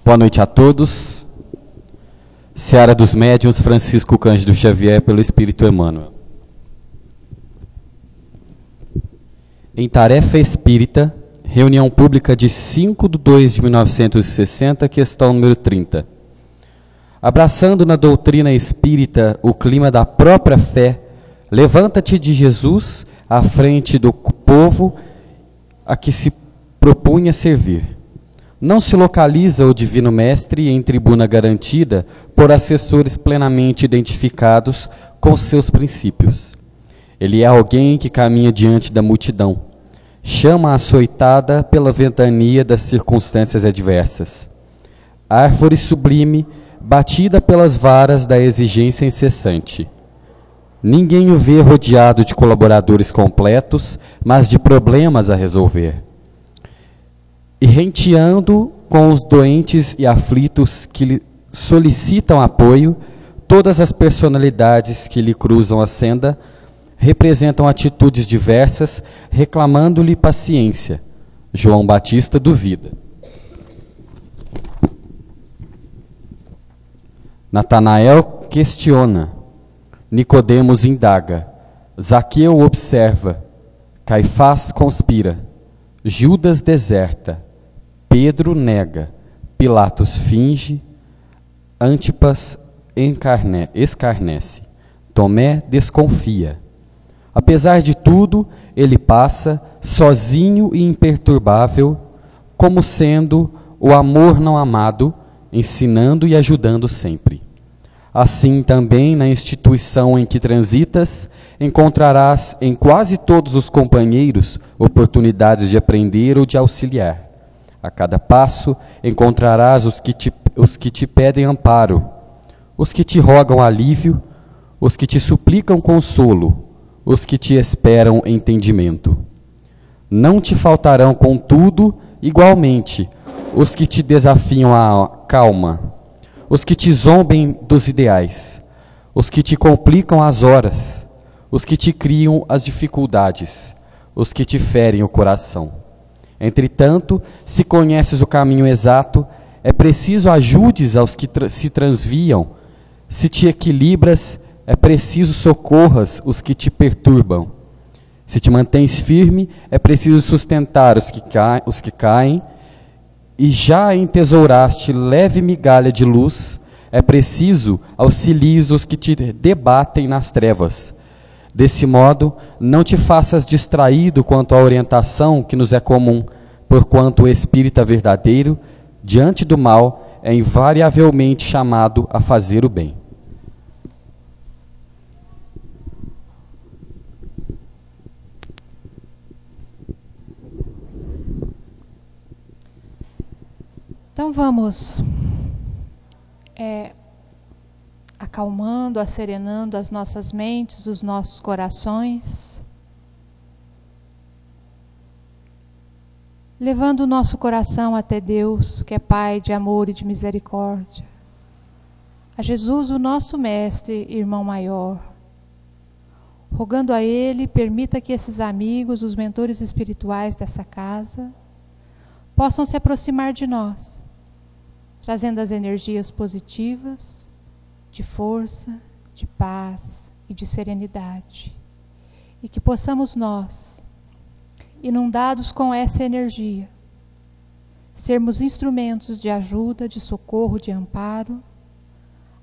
Boa noite a todos. Seara dos Médiuns, Francisco Cândido Xavier, pelo Espírito Emmanuel. Em tarefa espírita, reunião pública de 5/2/1960, questão número 30. Abraçando na doutrina espírita o clima da própria fé, levanta-te de Jesus à frente do povo a que se propunha servir. Não se localiza o Divino Mestre em tribuna garantida por assessores plenamente identificados com seus princípios. Ele é alguém que caminha diante da multidão, chama açoitada pela ventania das circunstâncias adversas. Árvore sublime, batida pelas varas da exigência incessante. Ninguém o vê rodeado de colaboradores completos, mas de problemas a resolver. E renteando com os doentes e aflitos que lhe solicitam apoio, todas as personalidades que lhe cruzam a senda representam atitudes diversas, reclamando-lhe paciência. João Batista duvida. Natanael questiona. Nicodemos indaga. Zaqueu observa. Caifás conspira. Judas deserta. Pedro nega, Pilatos finge, Antipas escarnece, Tomé desconfia. Apesar de tudo, ele passa, sozinho e imperturbável, como sendo o amor não amado, ensinando e ajudando sempre. Assim também na instituição em que transitas, encontrarás em quase todos os companheiros oportunidades de aprender ou de auxiliar. A cada passo encontrarás os que te pedem amparo, os que te rogam alívio, os que te suplicam consolo, os que te esperam entendimento. Não te faltarão, contudo, igualmente, os que te desafiam à calma, os que te zombem dos ideais, os que te complicam as horas, os que te criam as dificuldades, os que te ferem o coração. Entretanto, se conheces o caminho exato, é preciso ajudes aos que se transviam. Se te equilibras, é preciso socorras os que te perturbam. Se te mantens firme, é preciso sustentar os que caem. E já entesouraste leve migalha de luz, é preciso auxilies os que te debatem nas trevas. Desse modo, não te faças distraído quanto à orientação que nos é comum, porquanto o espírita verdadeiro, diante do mal, é invariavelmente chamado a fazer o bem. Então vamos acalmando, asserenando as nossas mentes, os nossos corações, levando o nosso coração até Deus, que é Pai de amor e de misericórdia, a Jesus, o nosso Mestre, irmão maior, rogando a Ele, permita que esses amigos, os mentores espirituais dessa casa, possam se aproximar de nós, trazendo as energias positivas, de força, de paz e de serenidade. E que possamos nós, inundados com essa energia, sermos instrumentos de ajuda, de socorro, de amparo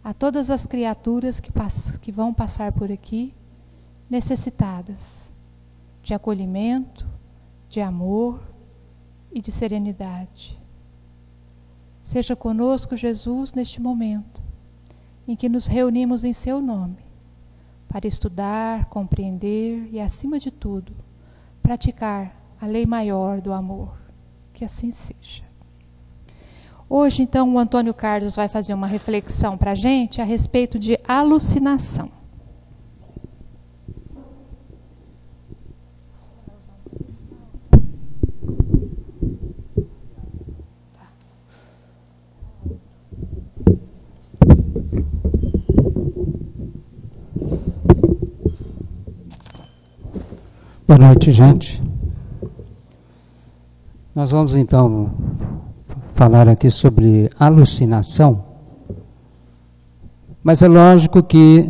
a todas as criaturas que vão passar por aqui, necessitadas de acolhimento, de amor e de serenidade. Seja conosco, Jesus, neste momento em que nos reunimos em seu nome, para estudar, compreender e, acima de tudo, praticar a lei maior do amor. Que assim seja. Hoje, então, o Antônio Carlos vai fazer uma reflexão para a gente a respeito de alucinação. Boa noite, gente. Nós vamos então falar aqui sobre alucinação, mas é lógico que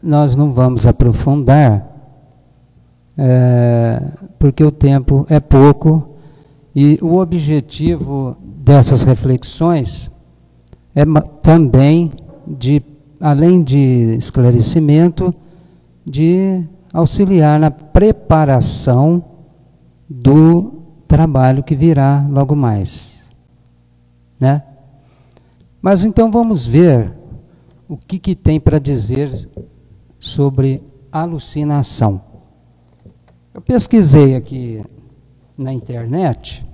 nós não vamos aprofundar, porque o tempo é pouco, e o objetivo dessas reflexões é também, além de esclarecimento, de auxiliar na preparação do trabalho que virá logo mais, né? Mas então vamos ver o que tem para dizer sobre alucinação. Eu pesquisei aqui na internet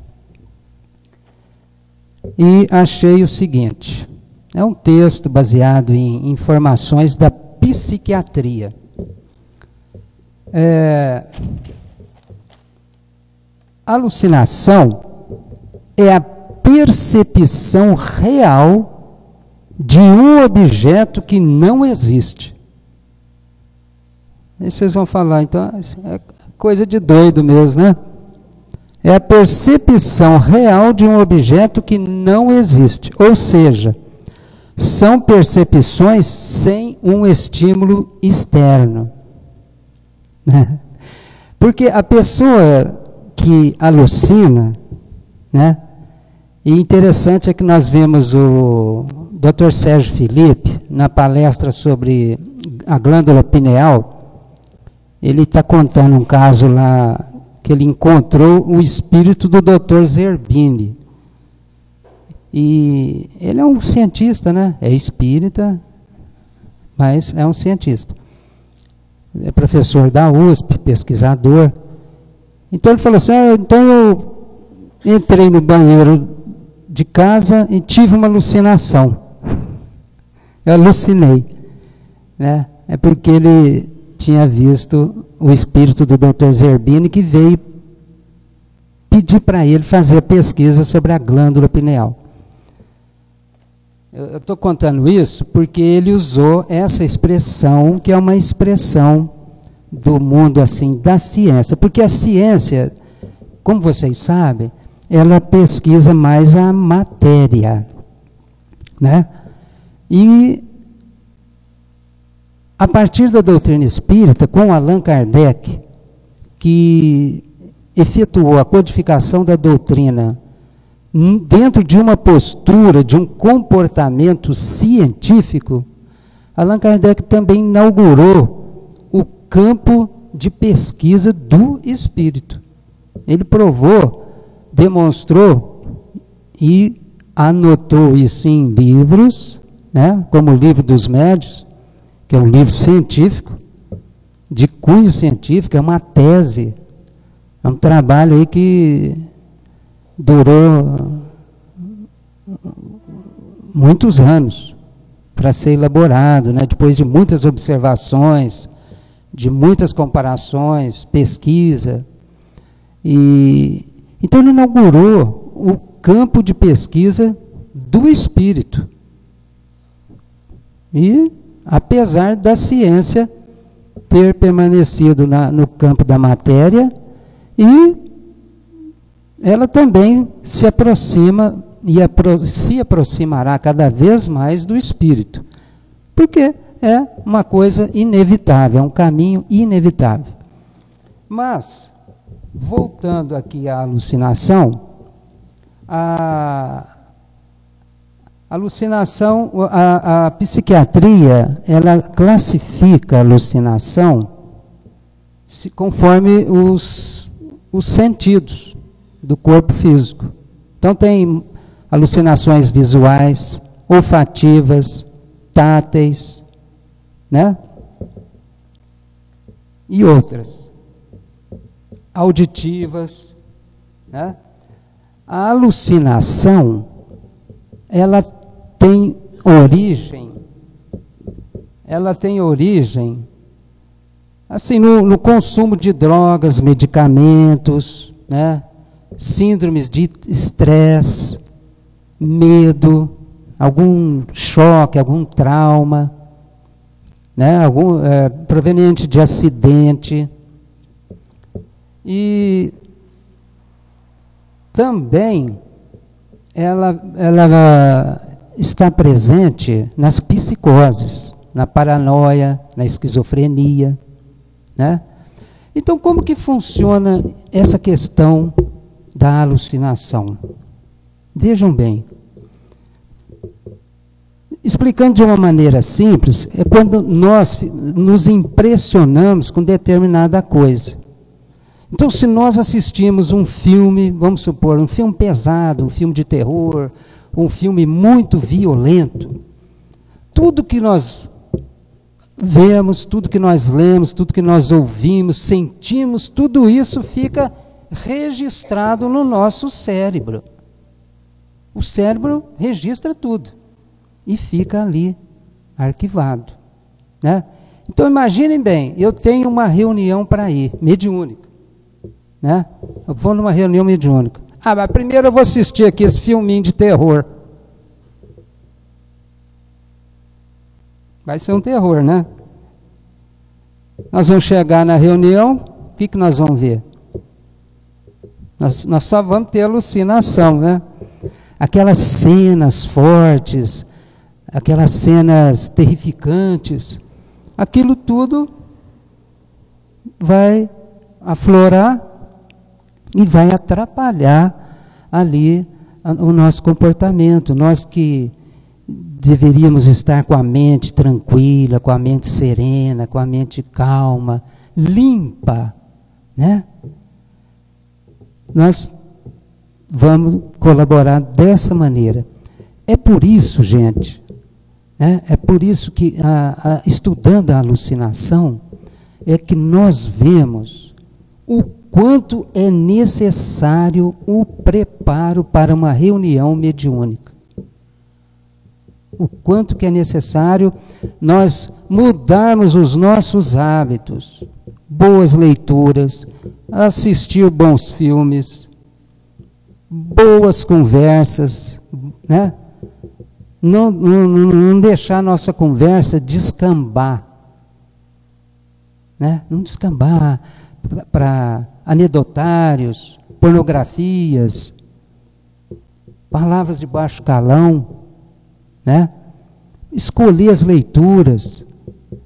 e achei o seguinte: é um texto baseado em informações da psiquiatria. Alucinação é a percepção real de um objeto que não existe. Aí vocês vão falar, então, é coisa de doido mesmo, né? É a percepção real de um objeto que não existe. Ou seja, são percepções sem um estímulo externo. Porque a pessoa que alucina, né? E interessante é que nós vemos o Dr. Sérgio Felipe, na palestra sobre a glândula pineal, ele está contando um caso lá, que ele encontrou o espírito do Dr. Zerbini. E ele é um cientista, né? É espírita, mas é um cientista. É professor da USP, pesquisador. Então ele falou assim, então eu entrei no banheiro de casa e tive uma alucinação. Eu alucinei, né? É porque ele tinha visto o espírito do Dr. Zerbini, que veio pedir para ele fazer pesquisa sobre a glândula pineal. Eu estou contando isso porque ele usou essa expressão, que é uma expressão do mundo assim, da ciência. Porque a ciência, como vocês sabem, ela pesquisa mais a matéria, né? E a partir da doutrina espírita, com Allan Kardec, que efetuou a codificação da doutrina dentro de uma postura, de um comportamento científico, Allan Kardec também inaugurou o campo de pesquisa do espírito. Ele provou, demonstrou e anotou isso em livros, né, como o Livro dos Médiuns, que é um livro científico, de cunho científico, é uma tese, é um trabalho aí que durou muitos anos para ser elaborado, né, depois de muitas observações, de muitas comparações, pesquisa. Então ele inaugurou o campo de pesquisa do espírito. E apesar da ciência ter permanecido no campo da matéria, e ela também se aproxima e se aproximará cada vez mais do espírito, porque é uma coisa inevitável, é um caminho inevitável. Mas, voltando aqui à alucinação, a psiquiatria, ela classifica a alucinação conforme os sentidos do corpo físico. Então tem alucinações visuais, olfativas, táteis, né? E outras. Auditivas, né? A alucinação, ela tem origem assim, no consumo de drogas, medicamentos, né? Síndromes de estresse, medo, algum choque, algum trauma, né? Proveniente de acidente. E também ela está presente nas psicoses, na paranoia, na esquizofrenia, né? Então, como que funciona essa questão da alucinação? Vejam bem. Explicando de uma maneira simples, é quando nós nos impressionamos com determinada coisa. Então, se nós assistimos um filme, vamos supor, um filme pesado, um filme de terror, um filme muito violento, tudo que nós vemos, tudo que nós lemos, tudo que nós ouvimos, sentimos, tudo isso fica registrado no nosso cérebro. O cérebro registra tudo e fica ali arquivado, né? Então imaginem bem, eu tenho uma reunião para ir, mediúnica, né? Eu vou numa reunião mediúnica. Mas primeiro eu vou assistir aqui esse filminho de terror. Vai ser um terror, né? Nós vamos chegar na reunião, o que nós vamos ver? Nós só vamos ter alucinação, né? Aquelas cenas fortes, aquelas cenas terrificantes, aquilo tudo vai aflorar e vai atrapalhar ali o nosso comportamento. Nós que deveríamos estar com a mente tranquila, com a mente serena, com a mente calma, limpa, né? Nós vamos colaborar dessa maneira. É por isso, gente, né? É por isso que, estudando a alucinação, é que nós vemos o quanto é necessário o preparo para uma reunião mediúnica. O quanto que é necessário nós mudarmos os nossos hábitos, boas leituras, assistir bons filmes, boas conversas, né? Não deixar a nossa conversa descambar, né? Não descambar para anedotários, pornografias, palavras de baixo calão, né? Escolher as leituras,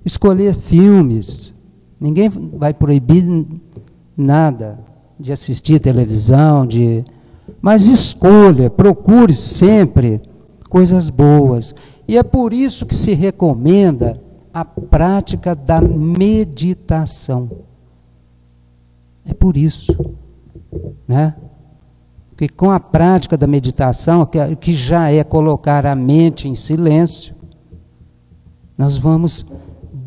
escolher filmes. Ninguém vai proibir nada de assistir televisão, mas escolha, procure sempre coisas boas. E é por isso que se recomenda a prática da meditação. É por isso, né? Porque com a prática da meditação, que já é colocar a mente em silêncio, nós vamos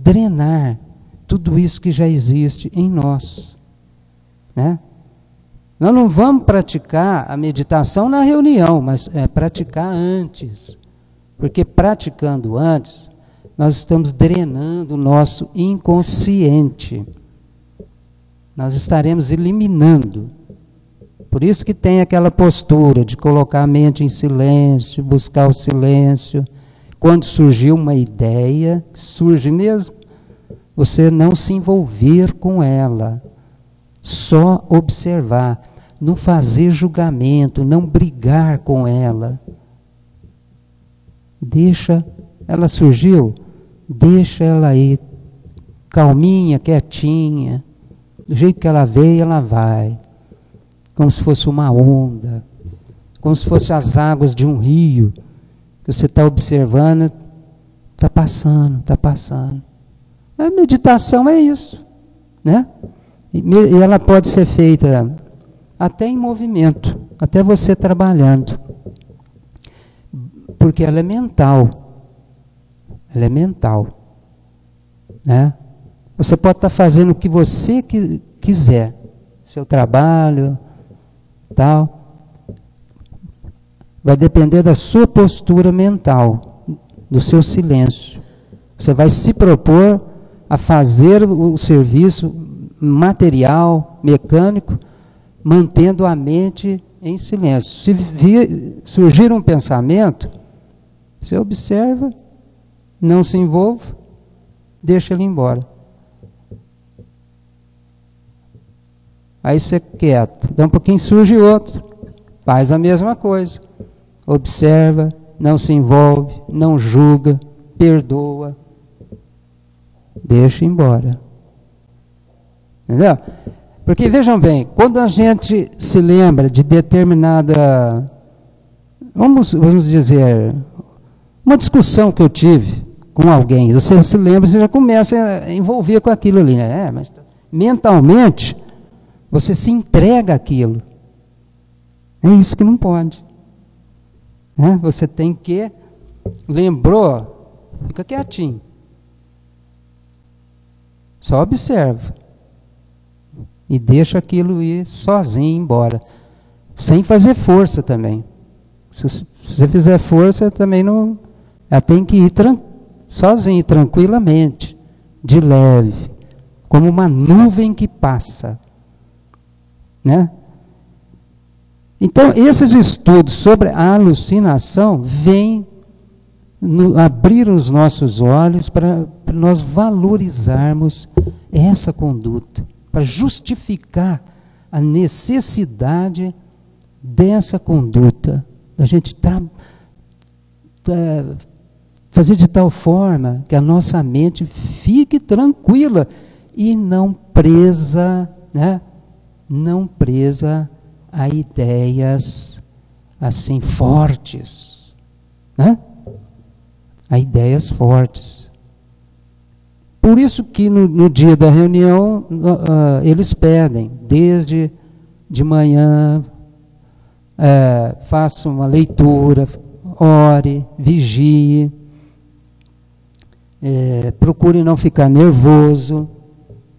drenar tudo isso que já existe em nós, né? Nós não vamos praticar a meditação na reunião, mas praticar antes. Porque praticando antes, nós estamos drenando o nosso inconsciente. Nós estaremos eliminando. Por isso que tem aquela postura de colocar a mente em silêncio, buscar o silêncio. Quando surgir uma ideia, surge mesmo, você não se envolver com ela. Só observar, não fazer julgamento, não brigar com ela. Deixa, ela surgiu, deixa ela aí, calminha, quietinha, do jeito que ela veio, ela vai. Como se fosse uma onda, como se fosse as águas de um rio, que você está observando, está passando, está passando. A meditação é isso, né? E ela pode ser feita até em movimento, até você trabalhando. Porque ela é mental. Ela é mental, né? Você pode estar fazendo o que você quiser, seu trabalho, tal. Vai depender da sua postura mental, do seu silêncio. Você vai se propor a fazer o serviço material, mecânico, mantendo a mente em silêncio. Se surgir um pensamento, você observa, não se envolva, deixa ele embora. Aí você quieto, dá um pouquinho, surge outro, faz a mesma coisa. observa, não se envolve, não julga, perdoa, deixa embora. Entendeu? Porque vejam bem, quando a gente se lembra de determinada, vamos dizer, uma discussão que eu tive com alguém, você se lembra, você já começa a envolver com aquilo ali, né? Mas mentalmente, você se entrega àquilo. É isso que não pode. Né? Você tem que, lembrou, fica quietinho. Só observa. E deixa aquilo ir sozinho embora. Sem fazer força também. Se você fizer força, também não. Ela tem que ir sozinho, tranquilamente, de leve, como uma nuvem que passa. Né? Então, esses estudos sobre a alucinação vêm abrir os nossos olhos para nós valorizarmos essa conduta, para justificar a necessidade dessa conduta, da gente fazer de tal forma que a nossa mente fique tranquila e não presa, né? Não presa a ideias assim fortes, né? A ideias fortes. Por isso que no dia da reunião eles pedem, desde de manhã, faça uma leitura, ore, vigie, procure não ficar nervoso,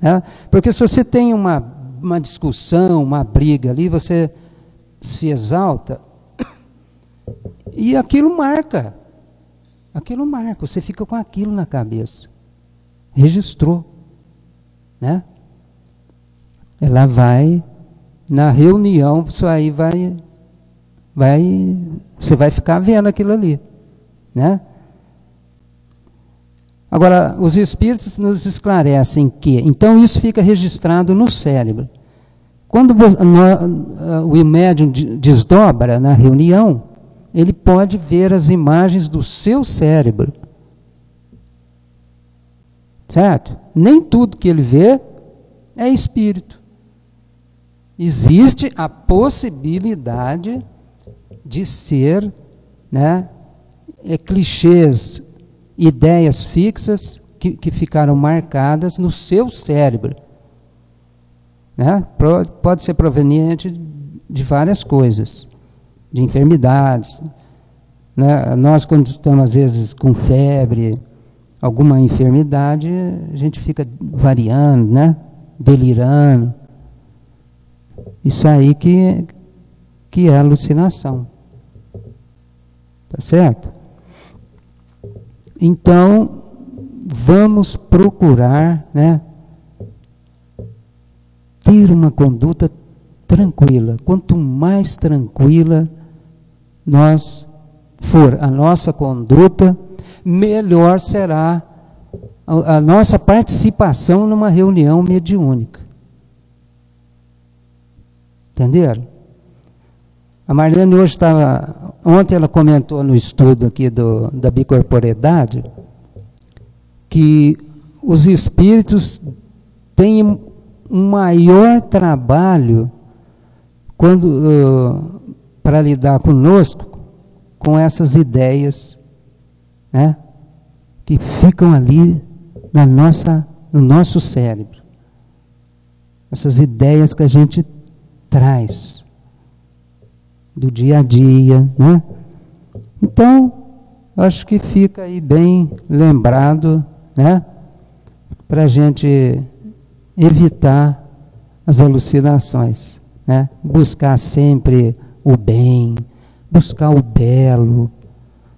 né? Porque se você tem uma discussão, uma briga ali, você se exalta e aquilo marca, você fica com aquilo na cabeça, registrou, né? Ela vai, na reunião, isso aí você vai ficar vendo aquilo ali, né? Agora, os espíritos nos esclarecem que, então isso fica registrado no cérebro. Quando o médium desdobra na reunião, ele pode ver as imagens do seu cérebro. Certo? Nem tudo que ele vê é espírito. Existe a possibilidade de ser, né, clichês, ideias fixas que ficaram marcadas no seu cérebro. Né? Pode ser proveniente de várias coisas, de enfermidades. Né? Nós, quando estamos, às vezes, com febre, alguma enfermidade, a gente fica variando, né? Delirando. Isso aí que é alucinação. Tá certo? Então, vamos procurar, né, ter uma conduta tranquila. Quanto mais tranquila nós for a nossa conduta, melhor será a nossa participação numa reunião mediúnica. Entenderam? A Marlene hoje ontem ela comentou no estudo aqui da bicorporeidade, que os espíritos têm um maior trabalho para lidar conosco com essas ideias, né, que ficam ali no nosso cérebro. Essas ideias que a gente traz do dia a dia, né? Então, acho que fica aí bem lembrado, né, para a gente evitar as alucinações, né? Buscar sempre o bem, buscar o belo,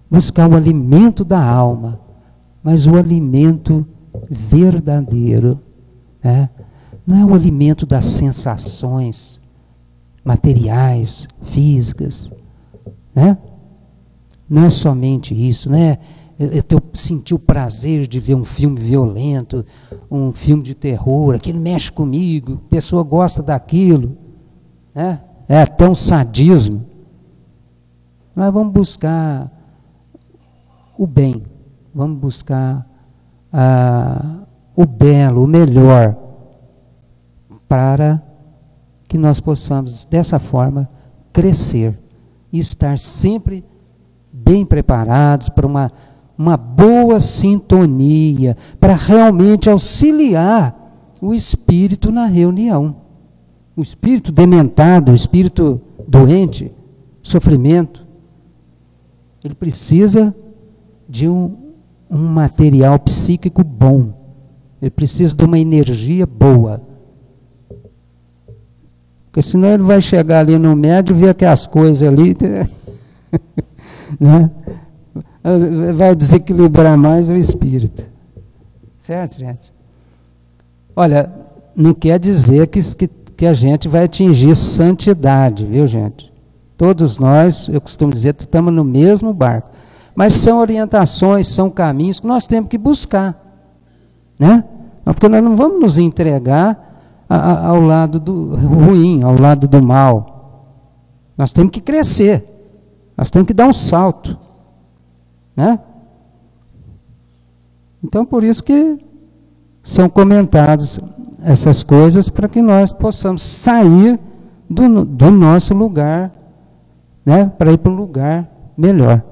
buscar o alimento da alma, mas o alimento verdadeiro, né? Não é o alimento das sensações materiais, físicas, né? Não é somente isso, né? Eu senti o prazer de ver um filme violento, um filme de terror, aquilo mexe comigo, a pessoa gosta daquilo, né? É até um sadismo. Nós vamos buscar o bem, vamos buscar o belo, o melhor, para que nós possamos, dessa forma, crescer e estar sempre bem preparados para uma boa sintonia, para realmente auxiliar o espírito na reunião. O espírito dementado, o espírito doente, sofrimento, ele precisa de um material psíquico bom, ele precisa de uma energia boa. Porque senão ele vai chegar ali no médio e ver aquelas coisas ali, né? Vai desequilibrar mais o espírito. Certo, gente? Olha, não quer dizer que a gente vai atingir santidade, viu, gente? Todos nós, eu costumo dizer, estamos no mesmo barco. Mas são orientações, são caminhos que nós temos que buscar, né? Porque nós não vamos nos entregar ao lado do ruim, ao lado do mal. Nós temos que crescer, nós temos que dar um salto, né? Então, por isso que são comentadas essas coisas, para que nós possamos sair do nosso lugar, né, para ir para um lugar melhor.